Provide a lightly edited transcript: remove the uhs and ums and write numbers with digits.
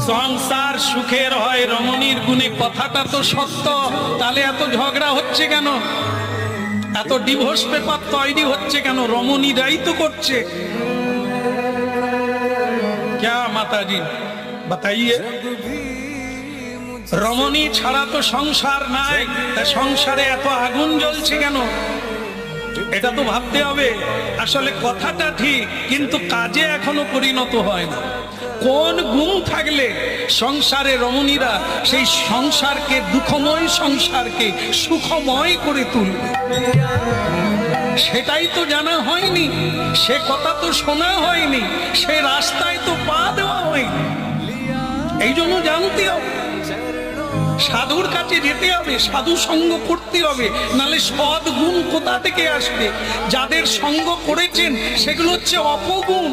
সংসার সুখের হয় রমণীর গুণে, কথাটা তো সত্য। তাহলে এত ঝগড়া হচ্ছে কেন? এত ডিভোর্স পেপার তৈরি হচ্ছে কেন? রমণীরাই তো করছে। क्या माताजी बताइए? রমণী ছাড়া তো সংসার নাই, তা সংসারে এত আগুন জ্বলছে কেন? এটা তো ভাবতে হবে। আসলে কথাটা ঠিক, কিন্তু কাজে এখনো পরিণত হয় না। কোন গুণ থাকলে সংসারে রমণীরা সেই সংসারকে, দুঃখময় সংসারকে সুখময় করে তুলবে, সেটাই তো জানা হয়নি। সে কথা তো শোনা হয়নি, সে রাস্তায় তো পা দেওয়া হয়নি। এই জন্য জানতে হবে, সাধুর কাছে যেতে হবে, সাধু সঙ্গ করতে হবে, নালে সৎ গুণ কোথা থেকে আসবে? যাদের সঙ্গ করেছেন সেগুলো হচ্ছে অপগুণ।